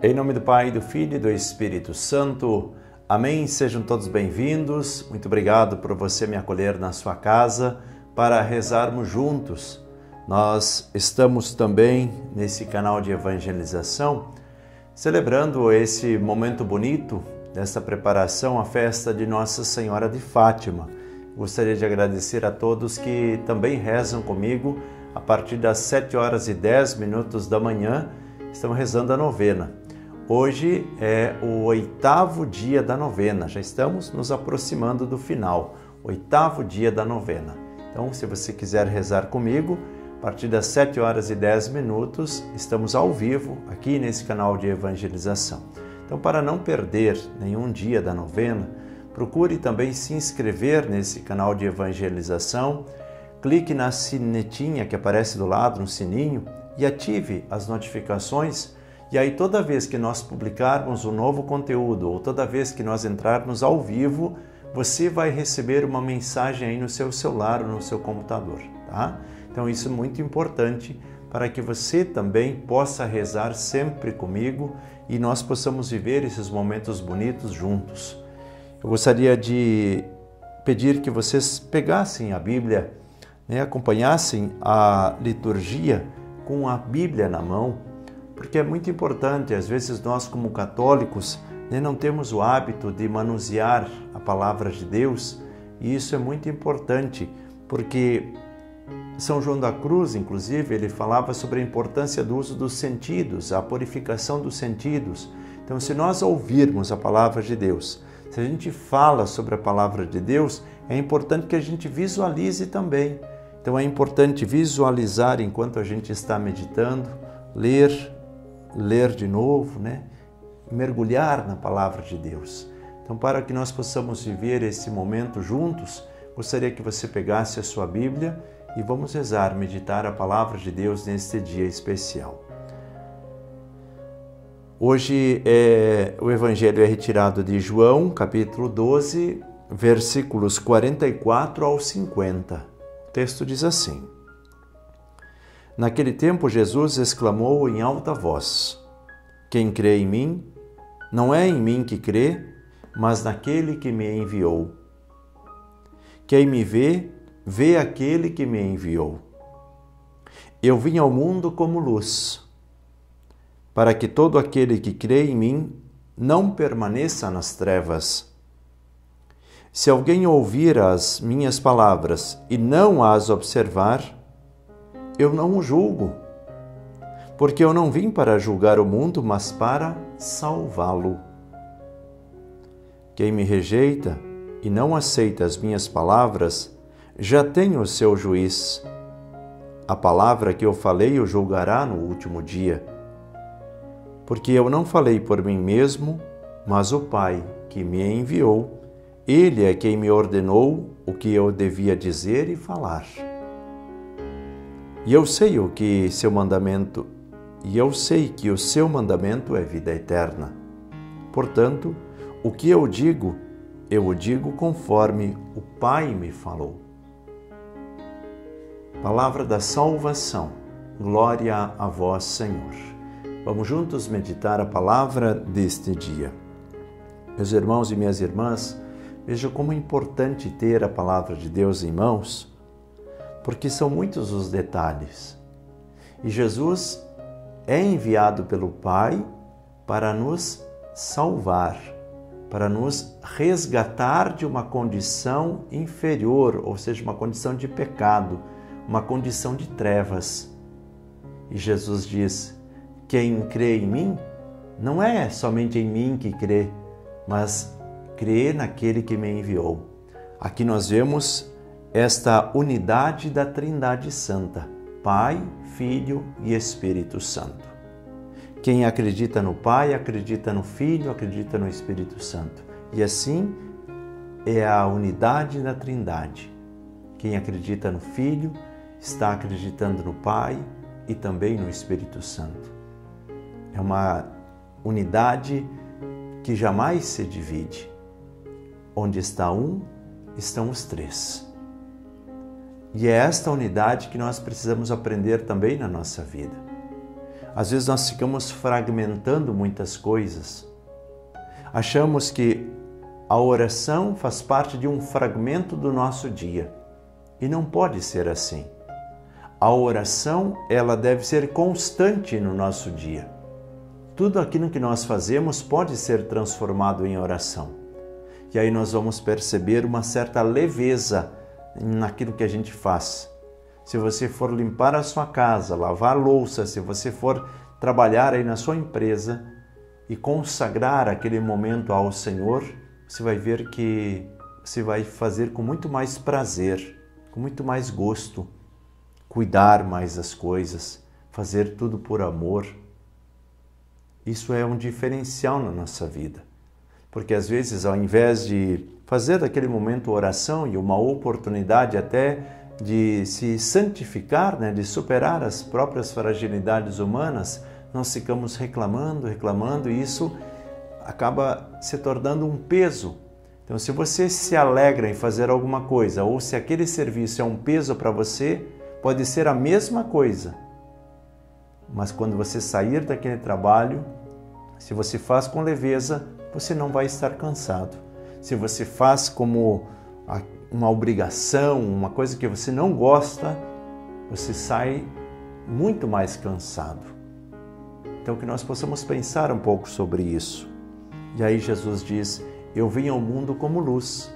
Em nome do Pai, do Filho e do Espírito Santo. Amém. Sejam todos bem-vindos. Muito obrigado por você me acolher na sua casa para rezarmos juntos. Nós estamos também nesse canal de evangelização, celebrando esse momento bonito dessa preparação à festa de Nossa Senhora de Fátima. Gostaria de agradecer a todos que também rezam comigo a partir das 7h10 da manhã. Estamos rezando a novena. Hoje é o 8º dia da novena, já estamos nos aproximando do final, 8º dia da novena. Então, se você quiser rezar comigo, a partir das 7h10 estamos ao vivo aqui nesse canal de evangelização. Então, para não perder nenhum dia da novena, procure também se inscrever nesse canal de evangelização, clique na sinetinha que aparece do lado, no sininho, e ative as notificações. E aí toda vez que nós publicarmos um novo conteúdo ou toda vez que nós entrarmos ao vivo, você vai receber uma mensagem aí no seu celular ou no seu computador, tá? Então isso é muito importante para que você também possa rezar sempre comigo e nós possamos viver esses momentos bonitos juntos. Eu gostaria de pedir que vocês pegassem a Bíblia, acompanhassem a liturgia com a Bíblia na mão, porque é muito importante. Às vezes nós, como católicos, não temos o hábito de manusear a palavra de Deus, e isso é muito importante, porque São João da Cruz, inclusive, ele falava sobre a importância do uso dos sentidos, a purificação dos sentidos. Então, se nós ouvirmos a palavra de Deus, se a gente fala sobre a palavra de Deus, é importante que a gente visualize também. Então, é importante visualizar enquanto a gente está meditando, ler de novo, mergulhar na palavra de Deus. Então, para que nós possamos viver esse momento juntos, gostaria que você pegasse a sua Bíblia e vamos rezar, meditar a palavra de Deus neste dia especial. Hoje o Evangelho é retirado de João, capítulo 12, versículos 44 ao 50. O texto diz assim: Naquele tempo, Jesus exclamou em alta voz: Quem crê em mim, não é em mim que crê, mas naquele que me enviou. Quem me vê, vê aquele que me enviou. Eu vim ao mundo como luz, para que todo aquele que crê em mim não permaneça nas trevas. Se alguém ouvir as minhas palavras e não as observar, eu não o julgo, porque eu não vim para julgar o mundo, mas para salvá-lo. Quem me rejeita e não aceita as minhas palavras, já tem o seu juiz. A palavra que eu falei o julgará no último dia. Porque eu não falei por mim mesmo, mas o Pai que me enviou, Ele é quem me ordenou o que eu devia dizer e falar. E eu sei que o seu mandamento é vida eterna. Portanto, o que eu o digo conforme o Pai me falou. Palavra da salvação. Glória a vós, Senhor. Vamos juntos meditar a palavra deste dia. Meus irmãos e minhas irmãs, vejam como é importante ter a palavra de Deus em mãos, porque são muitos os detalhes. E Jesus é enviado pelo Pai para nos salvar, para nos resgatar de uma condição inferior, ou seja, uma condição de pecado, uma condição de trevas. E Jesus diz: quem crê em mim, não é somente em mim que crê, mas crê naquele que me enviou. Aqui nós vemos esta unidade da Trindade Santa, Pai, Filho e Espírito Santo. Quem acredita no Pai, acredita no Filho, acredita no Espírito Santo. E assim é a unidade da Trindade. Quem acredita no Filho está acreditando no Pai e também no Espírito Santo. É uma unidade que jamais se divide. Onde está um, estão os três. E é esta unidade que nós precisamos aprender também na nossa vida. Às vezes nós ficamos fragmentando muitas coisas. Achamos que a oração faz parte de um fragmento do nosso dia. E não pode ser assim. A oração, ela deve ser constante no nosso dia. Tudo aquilo que nós fazemos pode ser transformado em oração. E aí nós vamos perceber uma certa leveza naquilo que a gente faz. Se você for limpar a sua casa, lavar a louça, se você for trabalhar aí na sua empresa e consagrar aquele momento ao Senhor, você vai ver que você vai fazer com muito mais prazer, com muito mais gosto, cuidar mais das coisas, fazer tudo por amor. Isso é um diferencial na nossa vida, porque às vezes, ao invés de fazer daquele momento oração e uma oportunidade até de se santificar, de superar as próprias fragilidades humanas, nós ficamos reclamando, e isso acaba se tornando um peso. Então, se você se alegra em fazer alguma coisa, ou se aquele serviço é um peso para você, pode ser a mesma coisa. Mas quando você sair daquele trabalho, se você faz com leveza, você não vai estar cansado. Se você faz como uma obrigação, uma coisa que você não gosta, você sai muito mais cansado. Então, que nós possamos pensar um pouco sobre isso. E aí Jesus diz: eu vim ao mundo como luz,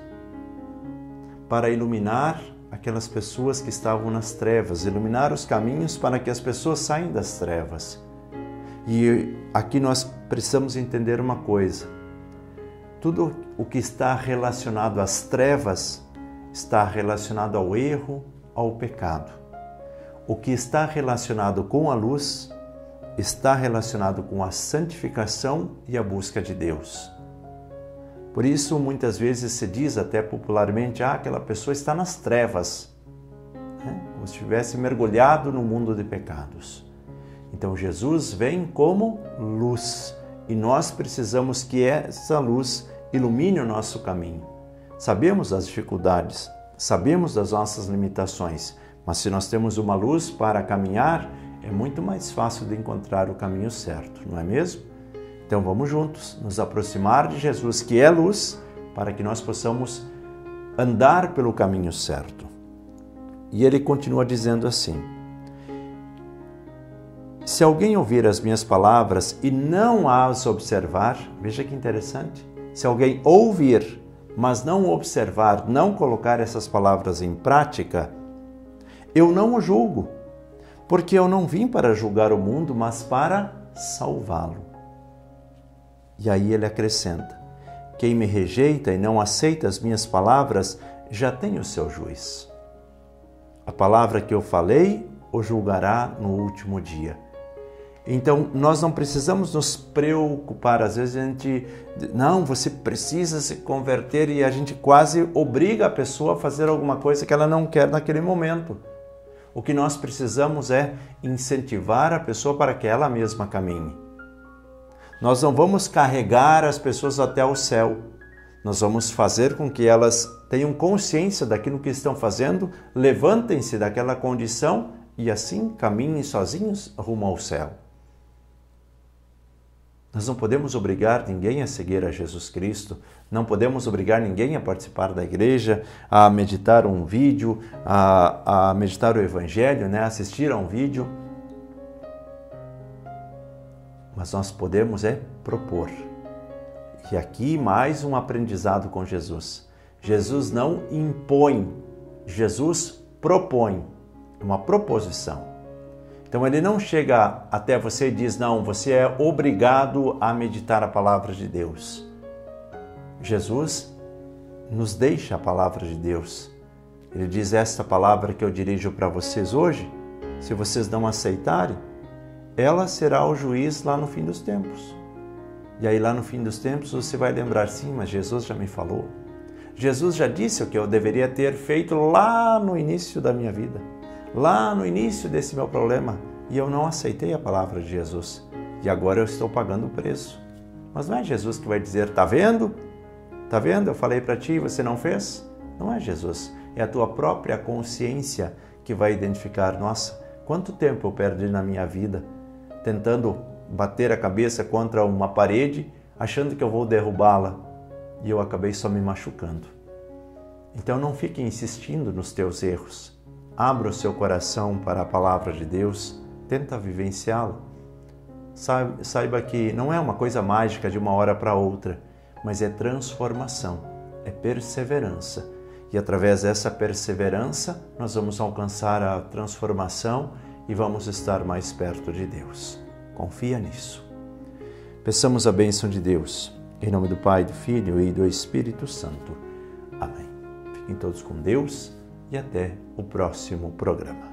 para iluminar aquelas pessoas que estavam nas trevas, iluminar os caminhos para que as pessoas saiam das trevas. E aqui nós precisamos entender uma coisa: tudo o que está relacionado às trevas está relacionado ao erro, ao pecado. O que está relacionado com a luz está relacionado com a santificação e a busca de Deus. Por isso, muitas vezes se diz até popularmente: aquela pessoa está nas trevas, como se estivesse mergulhado no mundo de pecados. Então, Jesus vem como luz e nós precisamos que essa luz ilumine o nosso caminho. Sabemos das dificuldades, sabemos das nossas limitações, mas se nós temos uma luz para caminhar, é muito mais fácil de encontrar o caminho certo, não é mesmo? Então vamos juntos nos aproximar de Jesus, que é luz, para que nós possamos andar pelo caminho certo. E ele continua dizendo assim: se alguém ouvir as minhas palavras e não as observar, veja que interessante, se alguém ouvir, mas não observar, não colocar essas palavras em prática, eu não o julgo, porque eu não vim para julgar o mundo, mas para salvá-lo. E aí ele acrescenta: quem me rejeita e não aceita as minhas palavras, já tem o seu juiz. A palavra que eu falei o julgará no último dia. Então, nós não precisamos nos preocupar. Às vezes a gente, não, você precisa se converter, e a gente quase obriga a pessoa a fazer alguma coisa que ela não quer naquele momento. O que nós precisamos é incentivar a pessoa para que ela mesma caminhe. Nós não vamos carregar as pessoas até o céu. Nós vamos fazer com que elas tenham consciência daquilo que estão fazendo, levantem-se daquela condição e assim caminhem sozinhos rumo ao céu. Nós não podemos obrigar ninguém a seguir a Jesus Cristo, não podemos obrigar ninguém a participar da igreja, a meditar um vídeo, a meditar o Evangelho, assistir a um vídeo. Mas nós podemos propor. E aqui mais um aprendizado com Jesus. Jesus não impõe, Jesus propõe, uma proposição. Então ele não chega até você e diz: não, você é obrigado a meditar a palavra de Deus. Jesus nos deixa a palavra de Deus. Ele diz: esta palavra que eu dirijo para vocês hoje, se vocês não aceitarem, ela será o juiz lá no fim dos tempos. E aí lá no fim dos tempos você vai lembrar: sim, mas Jesus já me falou. Jesus já disse o que eu deveria ter feito lá no início da minha vida, lá no início desse meu problema, e eu não aceitei a palavra de Jesus. E agora eu estou pagando o preço. Mas não é Jesus que vai dizer: tá vendo? Tá vendo? Eu falei para ti e você não fez? Não é Jesus. É a tua própria consciência que vai identificar: nossa, quanto tempo eu perdi na minha vida tentando bater a cabeça contra uma parede, achando que eu vou derrubá-la, e eu acabei só me machucando. Então não fique insistindo nos teus erros. Abra o seu coração para a palavra de Deus, tenta vivenciá-la. Saiba que não é uma coisa mágica de uma hora para outra, mas é transformação, é perseverança. E através dessa perseverança, nós vamos alcançar a transformação e vamos estar mais perto de Deus. Confia nisso. Peçamos a bênção de Deus, em nome do Pai, do Filho e do Espírito Santo. Amém. Fiquem todos com Deus e até o próximo programa.